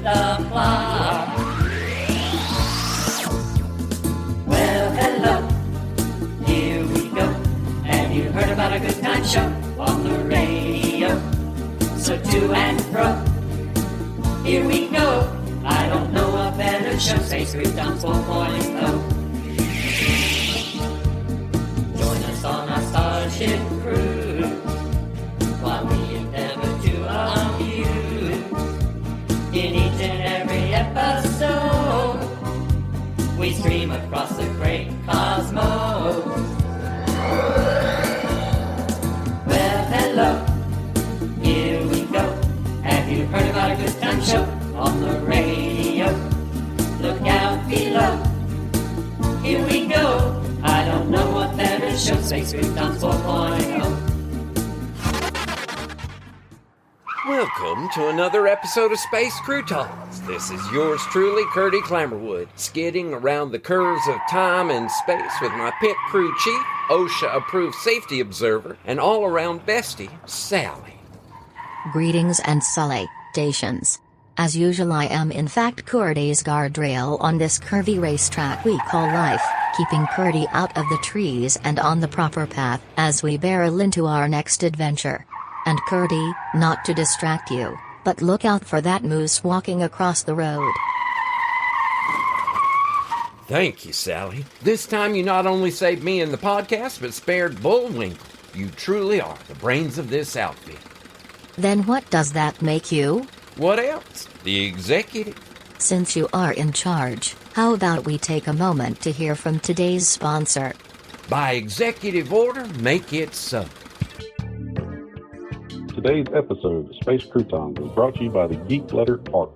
the clock. Well, hello, here we go. Have you heard about a good time show on the radio? So to and fro, here we go. I don't know a better show, Space Croutons 4.0. Join us on our Starship cruise while we endeavor to amuse. In each and every episode, we stream across the great cosmos. Well, hello, here we go. Have you heard about a good time show on the radio? Look out below. Here we go. I don't know what better show, Space Croutons 4.0. Welcome to another episode of Space Croutons. This is yours truly, Curdy Clammerwood, skidding around the curves of time and space with my pit crew chief, OSHA-approved safety observer, and all-around bestie, Sally. Greetings and salutations. As usual, I am in fact Curdy's guardrail on this curvy racetrack we call life, keeping Curdy out of the trees and on the proper path as we barrel into our next adventure. And Curdy, not to distract you, but look out for that moose walking across the road. Thank you, Sally. This time you not only saved me in the podcast, but spared Bullwinkle. You truly are the brains of this outfit. Then what does that make you? What else? The executive. Since you are in charge, how about we take a moment to hear from today's sponsor? By executive order, make it so. Today's episode of Space Croutons is brought to you by the geek letter ARC.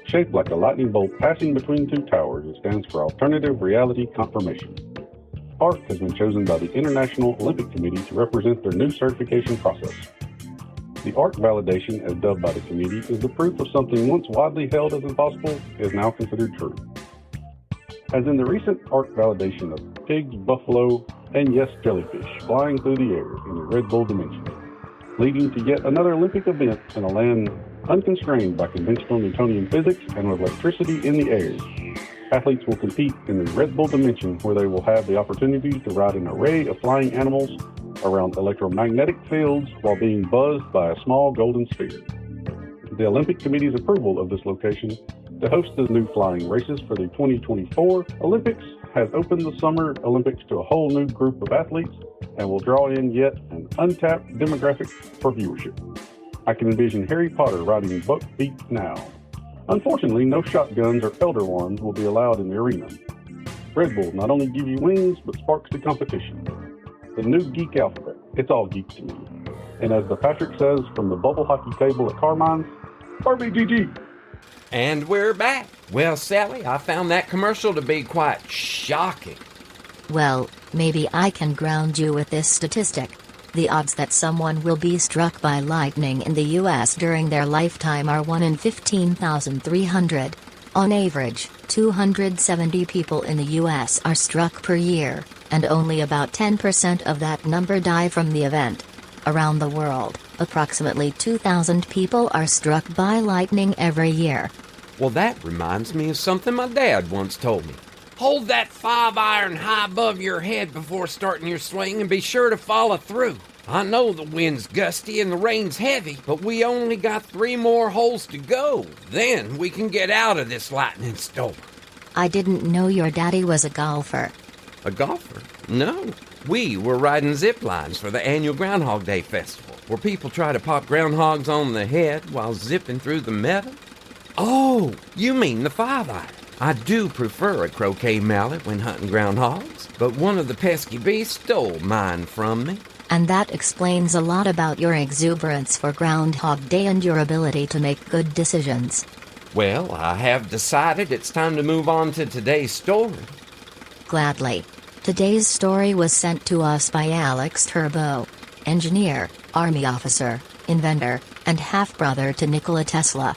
Shaped like a lightning bolt passing between two towers, it stands for Alternative Reality Confirmation. ARC has been chosen by the International Olympic Committee to represent their new certification process. The ARC validation, as dubbed by the committee, is the proof of something once widely held as impossible is now considered true. As in the recent ARC validation of pigs, buffalo, and yes, jellyfish flying through the air in the Red Bull dimension, leading to yet another Olympic event in a land unconstrained by conventional Newtonian physics and with electricity in the air. Athletes will compete in the Red Bull dimension, where they will have the opportunity to ride an array of flying animals around electromagnetic fields while being buzzed by a small golden sphere. The Olympic Committee's approval of this location to host the new flying races for the 2024 Olympics has opened the Summer Olympics to a whole new group of athletes and will draw in yet an untapped demographic for viewership. I can envision Harry Potter riding buckbeak now. Unfortunately, no shotguns or elder wands will be allowed in the arena. Red Bull not only gives you wings, but sparks the competition. The new geek alphabet, it's all geek to me. And as the Patrick says from the bubble hockey table at Carmine's, RBGG. And we're back. Well, Sally, I found that commercial to be quite shocking. Well, maybe I can ground you with this statistic. The odds that someone will be struck by lightning in the US during their lifetime are 1 in 15,300. On average, 270 people in the US are struck per year, and only about 10% of that number die from the event. Around the world, approximately 2,000 people are struck by lightning every year. Well, that reminds me of something my dad once told me. Hold that 5-iron high above your head before starting your swing and be sure to follow through. I know the wind's gusty and the rain's heavy, but we only got 3 more holes to go. Then we can get out of this lightning storm. I didn't know your daddy was a golfer. A golfer? No. We were riding zip lines for the annual Groundhog Day Festival, where people try to pop groundhogs on the head while zipping through the meadow. Oh, you mean the 5-iron. I do prefer a croquet mallet when hunting groundhogs, but one of the pesky beasts stole mine from me. And that explains a lot about your exuberance for Groundhog Day and your ability to make good decisions. Well, I have decided it's time to move on to today's story. Gladly. Today's story was sent to us by Alex Turbo, engineer, Army officer, inventor, and half-brother to Nikola Tesla.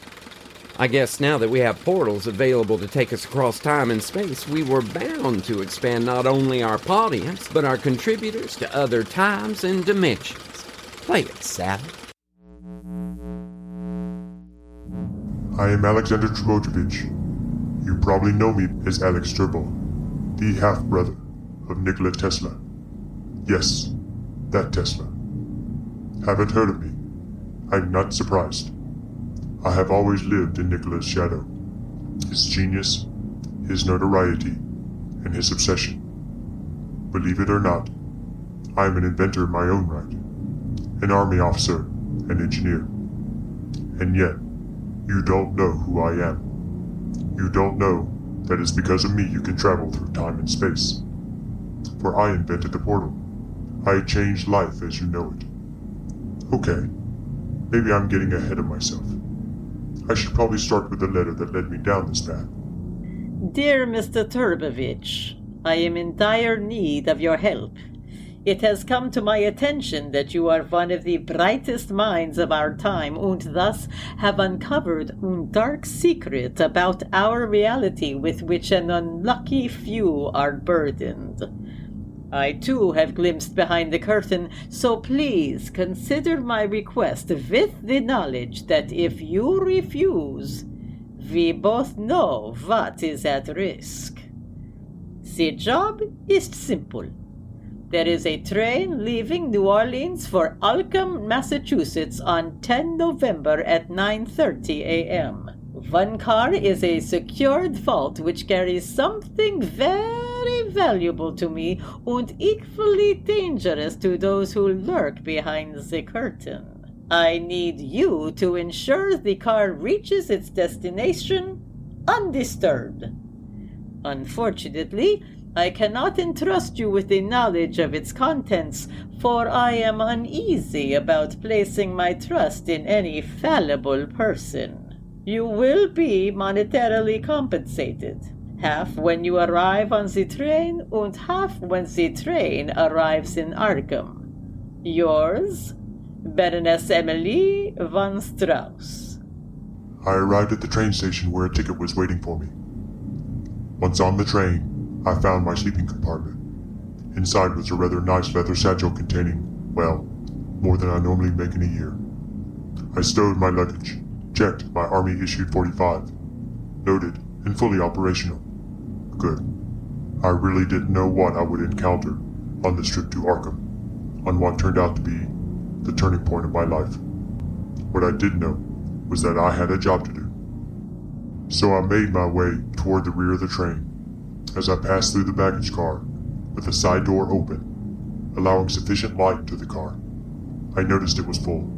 I guess now that we have portals available to take us across time and space, we were bound to expand not only our audience, but our contributors to other times and dimensions. Play it, Sally. I am Alexander Trbojevic. You probably know me as Alex Turbo, the half-brother of Nikola Tesla. Yes, that Tesla. Haven't heard of me? I'm not surprised. I have always lived in Nikola's shadow. His genius, his notoriety, and his obsession. Believe it or not, I am an inventor in my own right, an army officer, an engineer. And yet, you don't know who I am. You don't know that it's because of me you can travel through time and space. For I invented the portal. I changed life as you know it. Okay, maybe I'm getting ahead of myself. I should probably start with the letter that led me down this path. Dear Mr. Turbovich, I am in dire need of your help. It has come to my attention that you are one of the brightest minds of our time and thus have uncovered a dark secret about our reality with which an unlucky few are burdened. I too have glimpsed behind the curtain, so please consider my request with the knowledge that if you refuse, we both know what is at risk. The job is simple. There is a train leaving New Orleans for Alcom, Massachusetts on 10 November at 9:30 a.m. One car is a secured vault which carries something very valuable to me and equally dangerous to those who lurk behind the curtain. I need you to ensure the car reaches its destination undisturbed. Unfortunately, I cannot entrust you with the knowledge of its contents, for I am uneasy about placing my trust in any fallible person. You will be monetarily compensated, half when you arrive on the train and half when the train arrives in Arkham. Yours, Baroness Emily von Strauss. I arrived at the train station where a ticket was waiting for me. Once on the train, I found my sleeping compartment. Inside was a rather nice leather satchel containing, well, more than I normally make in a year. I stowed my luggage, checked my Army-issued .45, loaded and fully operational. Good. I really didn't know what I would encounter on this trip to Arkham, on what turned out to be the turning point of my life. What I did know was that I had a job to do. So I made my way toward the rear of the train. As I passed through the baggage car, with the side door open, allowing sufficient light into the car, I noticed it was full.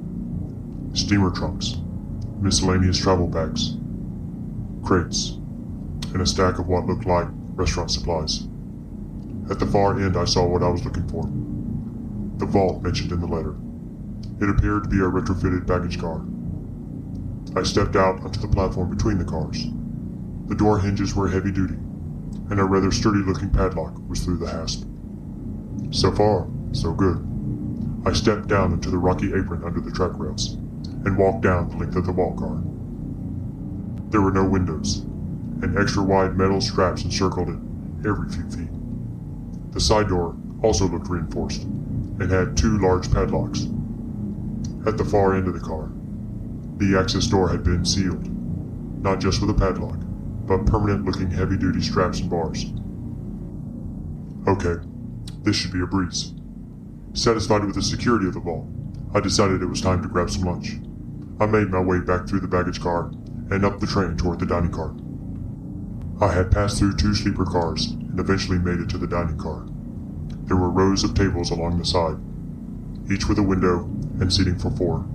Steamer trunks, miscellaneous travel bags, crates, and a stack of what looked like restaurant supplies. At the far end I saw what I was looking for. The vault mentioned in the letter. It appeared to be a retrofitted baggage car. I stepped out onto the platform between the cars. The door hinges were heavy duty, and a rather sturdy-looking padlock was through the hasp. So far, so good. I stepped down into the rocky apron under the track rails, and walked down the length of the vault car. There were no windows, and extra-wide metal straps encircled it every few feet. The side door also looked reinforced, and had 2 large padlocks. At the far end of the car, the access door had been sealed, not just with a padlock, but permanent-looking heavy-duty straps and bars. Okay, this should be a breeze. Satisfied with the security of the vault, I decided it was time to grab some lunch. I made my way back through the baggage car and up the train toward the dining car. I had passed through 2 sleeper cars and eventually made it to the dining car. There were rows of tables along the side, each with a window and seating for 4.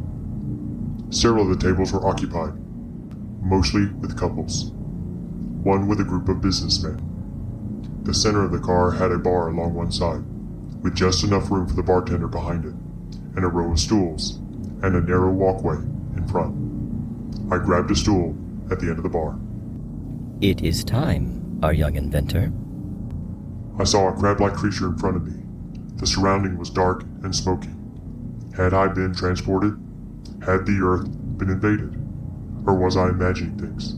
Several of the tables were occupied, mostly with couples. One with a group of businessmen. The center of the car had a bar along one side, with just enough room for the bartender behind it, and a row of stools, and a narrow walkway in front. I grabbed a stool at the end of the bar. It is time, our young inventor. I saw a crab-like creature in front of me. The surrounding was dark and smoky. Had I been transported? Had the Earth been invaded? Or was I imagining things?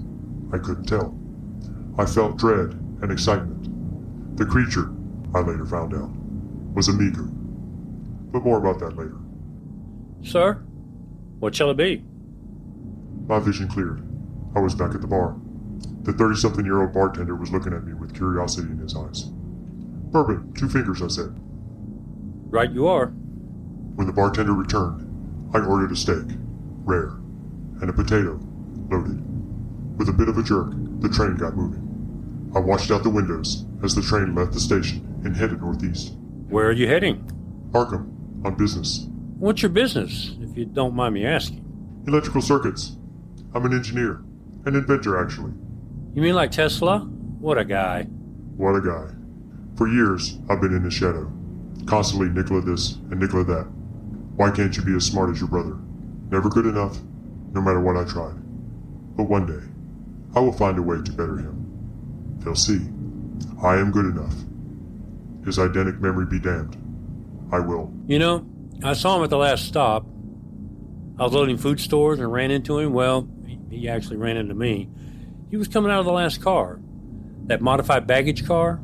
I couldn't tell. I felt dread and excitement. The creature, I later found out, was a Migu. But more about that later. Sir, what shall it be? My vision cleared. I was back at the bar. The 30-something-year-old bartender was looking at me with curiosity in his eyes. "Bourbon, 2 fingers," I said. Right you are. When the bartender returned, I ordered a steak, rare, and a potato, loaded. With a bit of a jerk, the train got moving. I watched out the windows as the train left the station and headed northeast. Where are you heading? Arkham, on business. What's your business, if you don't mind me asking? Electrical circuits. I'm an engineer. An inventor, actually. You mean like Tesla? What a guy. What a guy. For years, I've been in his shadow. Constantly Nikola this and Nikola that. Why can't you be as smart as your brother? Never good enough, no matter what I tried. But one day, I will find a way to better him. They'll see. I am good enough. His Identic memory be damned. I will. You know, I saw him at the last stop. I was loading food stores and ran into him. Well, he actually ran into me. He was coming out of the last car. That modified baggage car.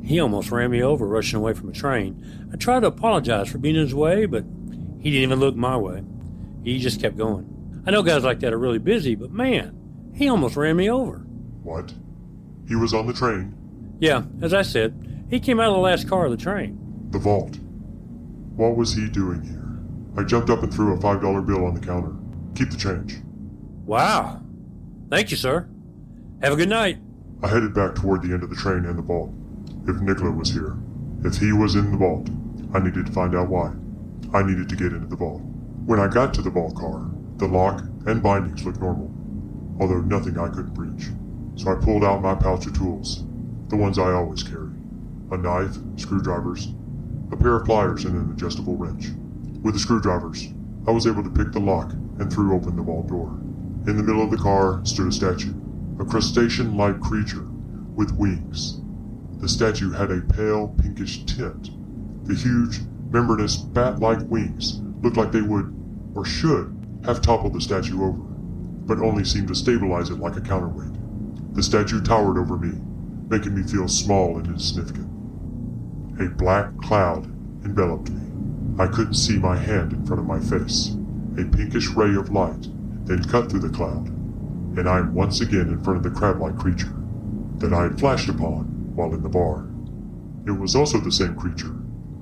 He almost ran me over rushing away from a train. I tried to apologize for being in his way, but he didn't even look my way. He just kept going. I know guys like that are really busy, but man, he almost ran me over. What? He was on the train? Yeah, as I said, he came out of the last car of the train. The vault. What was he doing here? I jumped up and threw a $5 bill on the counter. Keep the change. Wow. Thank you, sir. Have a good night. I headed back toward the end of the train and the vault. If Nikola was here, if he was in the vault, I needed to find out why. I needed to get into the vault. When I got to the vault car, the lock and bindings looked normal, although nothing I couldn't reach. So I pulled out my pouch of tools, the ones I always carry. A knife, screwdrivers, a pair of pliers, and an adjustable wrench. With the screwdrivers, I was able to pick the lock and threw open the vault door. In the middle of the car stood a statue, a crustacean-like creature with wings. The statue had a pale pinkish tint. The huge, membranous, bat-like wings looked like they would, or should, have toppled the statue over, but only seemed to stabilize it like a counterweight. The statue towered over me, making me feel small and insignificant. A black cloud enveloped me. I couldn't see my hand in front of my face. A pinkish ray of light then cut through the cloud, and I am once again in front of the crab-like creature that I had flashed upon while in the bar. It was also the same creature,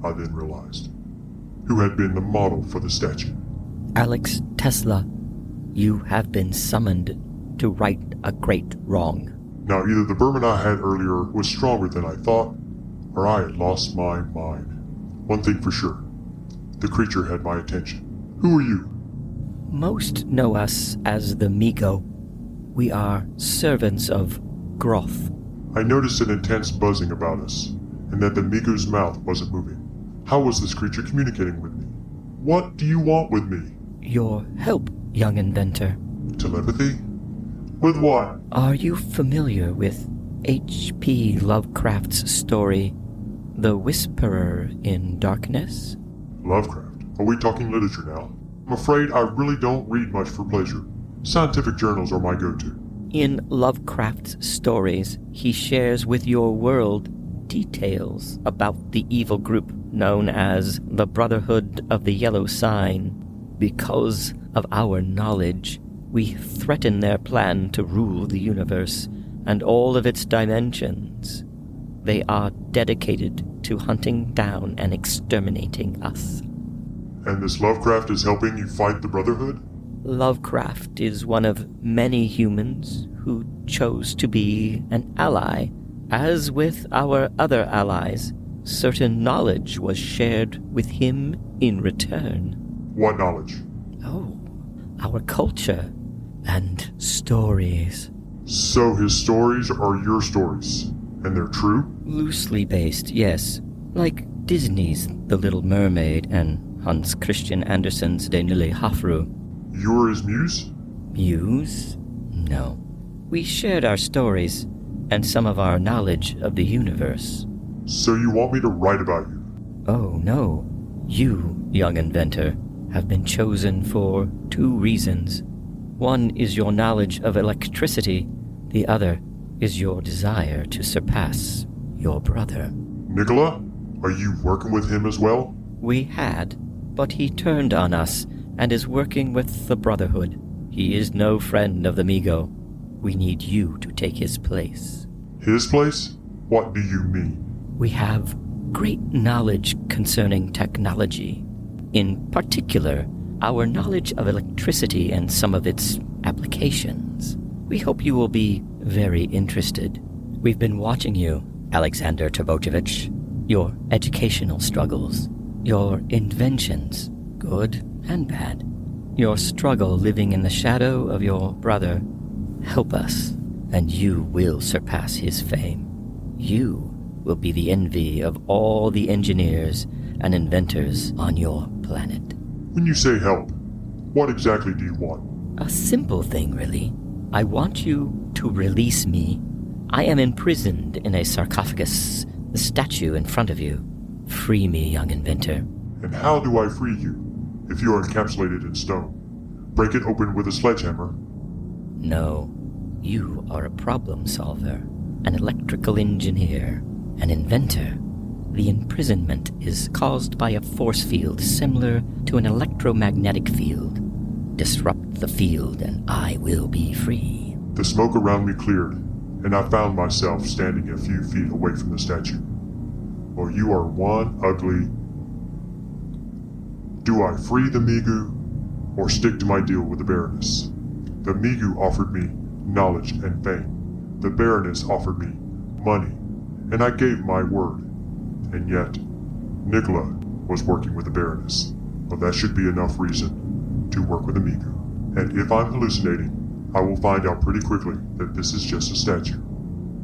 I then realized, who had been the model for the statue. Alex Tesla, you have been summoned to right a great wrong. Now either the bourbon I had earlier was stronger than I thought, or I had lost my mind. One thing for sure, the creature had my attention. Who are you? Most know us as the Migo. We are servants of Groth. I noticed an intense buzzing about us, and that the Migo's mouth wasn't moving. How was this creature communicating with me? What do you want with me? Your help, young inventor. Telepathy? With what? Are you familiar with H.P. Lovecraft's story, The Whisperer in Darkness? Lovecraft? Are we talking literature now? I'm afraid I really don't read much for pleasure. Scientific journals are my go-to. In Lovecraft's stories, he shares with your world details about the evil group known as the Brotherhood of the Yellow Sign. Because of our knowledge, we threaten their plan to rule the universe and all of its dimensions. They are dedicated to hunting down and exterminating us. And this Lovecraft is helping you fight the Brotherhood? Lovecraft is one of many humans who chose to be an ally. As with our other allies, certain knowledge was shared with him in return. What knowledge? Oh, our culture and stories. So his stories are your stories, and they're true? Loosely based, yes. Like Disney's The Little Mermaid and Hans Christian Andersen's De Nille Hafru. You're his muse? Muse? No. We shared our stories and some of our knowledge of the universe. So you want me to write about you? Oh, no. You, young inventor, have been chosen for 2 reasons. One is your knowledge of electricity. The other is your desire to surpass your brother. Nikola? Are you working with him as well? We had, but he turned on us and is working with the Brotherhood. He is no friend of the Migo. We need you to take his place. His place? What do you mean? We have great knowledge concerning technology. In particular, our knowledge of electricity and some of its applications. We hope you will be very interested. We've been watching you, Alexander Trbojevic. Your educational struggles, your inventions, good and bad. Your struggle living in the shadow of your brother. Help us, and you will surpass his fame. You will be the envy of all the engineers and inventors on your planet. When you say help, what exactly do you want? A simple thing, really. I want you to release me. I am imprisoned in a sarcophagus, the statue in front of you. Free me, young inventor. And how do I free you, if you are encapsulated in stone? Break it open with a sledgehammer? No, you are a problem solver, an electrical engineer, an inventor. The imprisonment is caused by a force field similar to an electromagnetic field. Disrupt the field and I will be free. The smoke around me cleared, and I found myself standing a few feet away from the statue. Well, you are one ugly... Do I free the Migu, or stick to my deal with the Baroness? The Migu offered me knowledge and fame. The Baroness offered me money, and I gave my word. And yet, Nikola was working with the Baroness. Well, that should be enough reason to work with the Migu. And if I'm hallucinating, I will find out pretty quickly that this is just a statue.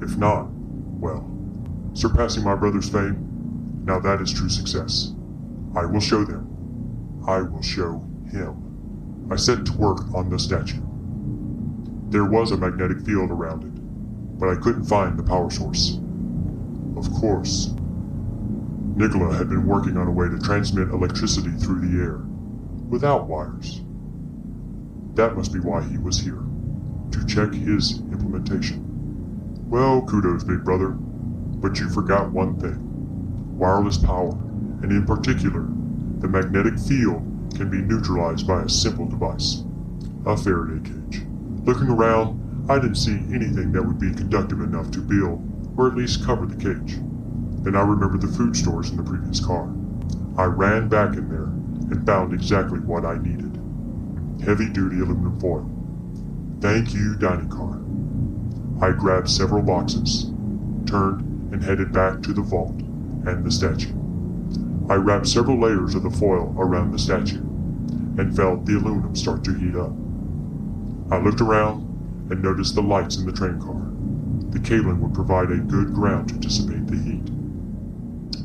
If not, well, surpassing my brother's fame, now that is true success. I will show them. I will show him. I set to work on the statue. There was a magnetic field around it, but I couldn't find the power source. Of course, Nikola had been working on a way to transmit electricity through the air, without wires. That must be why he was here, to check his implementation. Well, kudos, big brother, but you forgot one thing. Wireless power, and in particular, the magnetic field can be neutralized by a simple device, a Faraday cage. Looking around, I didn't see anything that would be conductive enough to build, or at least cover the cage. Then I remembered the food stores in the previous car. I ran back in there and found exactly what I needed. Heavy-duty aluminum foil. Thank you, dining car. I grabbed several boxes, turned and headed back to the vault and the statue. I wrapped several layers of the foil around the statue and felt the aluminum start to heat up. I looked around and noticed the lights in the train car. The cabling would provide a good ground to dissipate the heat.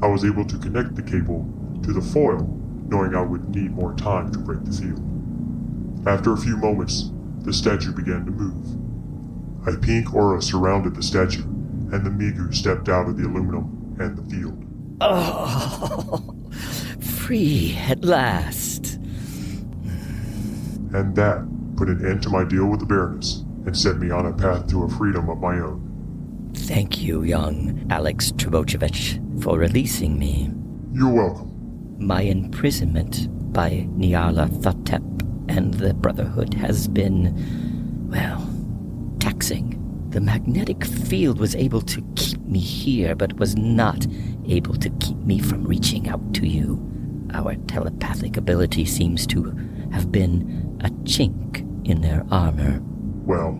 I was able to connect the cable to the foil, knowing I would need more time to break the field. After a few moments, the statue began to move. A pink aura surrounded the statue, and the Migu stepped out of the aluminum and the field. Oh, free at last. And that put an end to my deal with the Baroness and set me on a path to a freedom of my own. Thank you, young Alex Trbojevic, for releasing me. You're welcome. My imprisonment by Nyarla Thotep and the Brotherhood has been, well, taxing. The magnetic field was able to keep me here, but was not able to keep me from reaching out to you. Our telepathic ability seems to have been a chink in their armor. Well,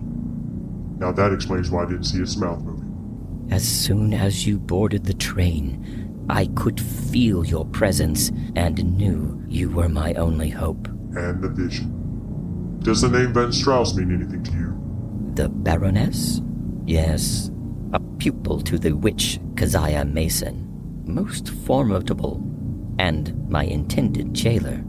now that explains why I didn't see its mouth moving. As soon as you boarded the train, I could feel your presence and knew you were my only hope. And the vision. Does the name Van Strauss mean anything to you? The Baroness? Yes, a pupil to the witch Keziah Mason. Most formidable, and my intended jailer.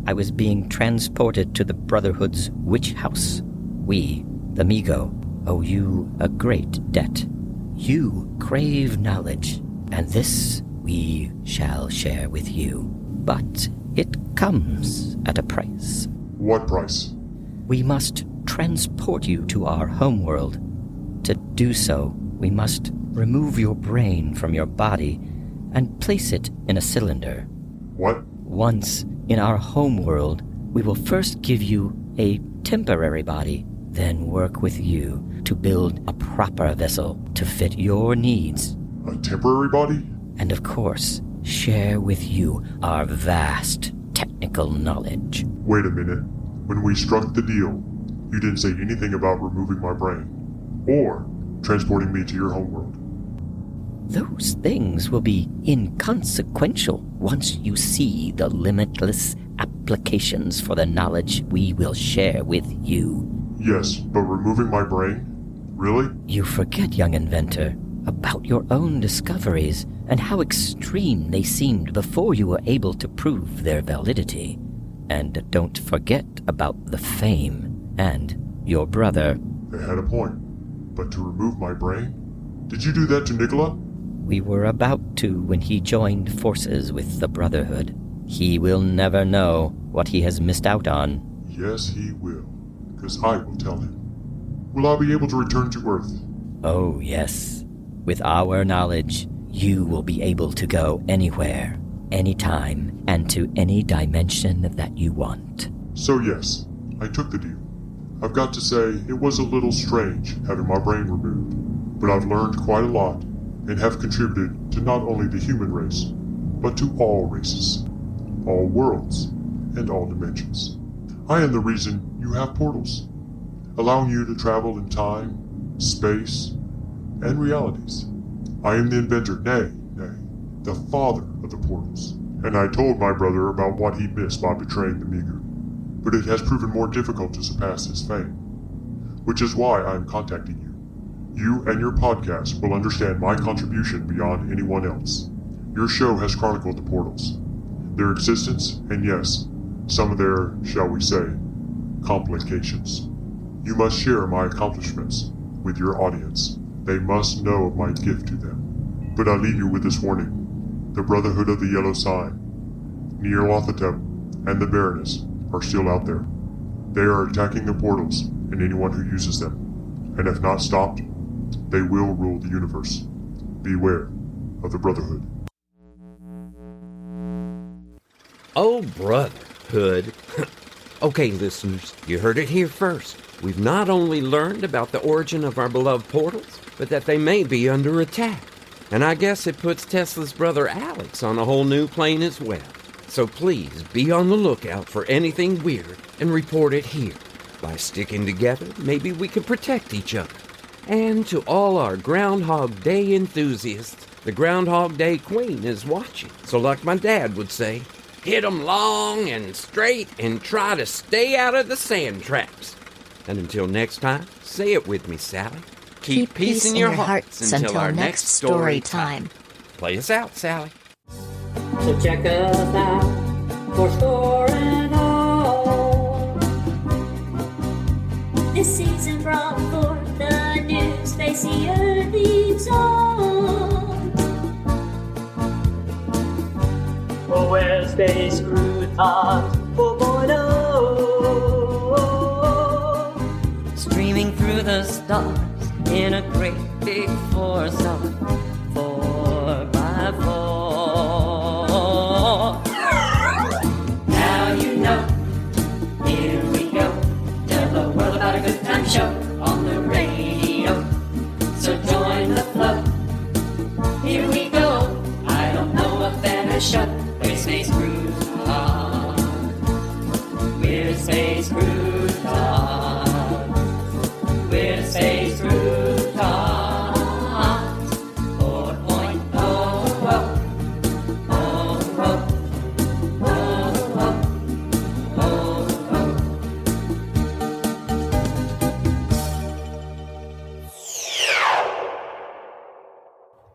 I was being transported to the Brotherhood's witch house. We, the Migo, owe you a great debt. You crave knowledge, and this we shall share with you. But it comes at a price. What price? We must transport you to our homeworld. To do so, we must remove your brain from your body and place it in a cylinder. What? Once in our homeworld, we will first give you a temporary body then work with you to build a proper vessel to fit your needs. A temporary body? And of course, share with you our vast technical knowledge. Wait a minute. When we struck the deal, you didn't say anything about removing my brain or transporting me to your homeworld. Those things will be inconsequential once you see the limitless applications for the knowledge we will share with you. Yes, but removing my brain? Really? You forget, young inventor, about your own discoveries and how extreme they seemed before you were able to prove their validity. And don't forget about the fame and your brother. They had a point. But to remove my brain? Did you do that to Nikola? We were about to when he joined forces with the Brotherhood. He will never know what he has missed out on. Yes, he will. Because I will tell him. Will I be able to return to Earth? Oh, yes. With our knowledge, you will be able to go anywhere, anytime, and to any dimension that you want. So yes, I took the deal. I've got to say, it was a little strange having my brain removed, but I've learned quite a lot and have contributed to not only the human race, but to all races, all worlds, and all dimensions. I am the reason you have portals, allowing you to travel in time, space, and realities. I am the inventor, nay, the father of the portals, and I told my brother about what he missed by betraying the Meager, but it has proven more difficult to surpass his fame, which is why I am contacting you. You and your podcast will understand my contribution beyond anyone else. Your show has chronicled the portals, their existence, and yes, some of their, shall we say, complications. You must share my accomplishments with your audience. They must know of my gift to them. But I leave you with this warning. The Brotherhood of the Yellow Sign, Nyarlathotep, and the Baroness are still out there. They are attacking the portals and anyone who uses them. And if not stopped, they will rule the universe. Beware of the Brotherhood. Oh, Brotherhood. Okay, listeners, you heard it here first. We've not only learned about the origin of our beloved portals, but that they may be under attack. And I guess it puts Tesla's brother Alex on a whole new plane as well. So please be on the lookout for anything weird and report it here. By sticking together, maybe we can protect each other. And to all our Groundhog Day enthusiasts, the Groundhog Day Queen is watching. So like my dad would say, hit 'em long and straight and try to stay out of the sand traps. And until next time, say it with me, Sally. Keep peace in your hearts until our next story time. Play us out, Sally. So check us out for Score and All. This season brought forth the new spacey Earth leaves on. Oh, where's Space Croutons 4.0? Streaming through the stars in a great big force of 4x4. Now you know, here we go. Tell the world about a good time show on the radio. So join the flow. Here we go. I don't know a better show. We're Space Croutons. We're Space Croutons. We're Space Croutons 4.0.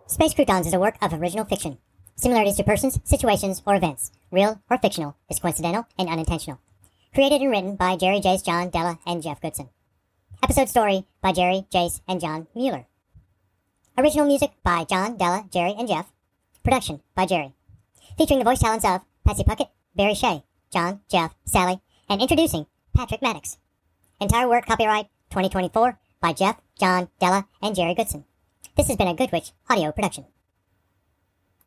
Space Croutons is a work of original fiction. Similarities to persons, situations, or events, real or fictional, is coincidental and unintentional. Created and written by Jerry, Jace, John, Della, and Jeff Goodson. Episode story by Jerry, Jace, and John Mueller. Original music by John, Della, Jerry, and Jeff. Production by Jerry. Featuring the voice talents of Patsy Puckett, Barry Shea, John, Jeff, Sally, and introducing Patrick Maddox. Entire work copyright 2024 by Jeff, John, Della, and Jerry Goodson. This has been a Good Witch audio production.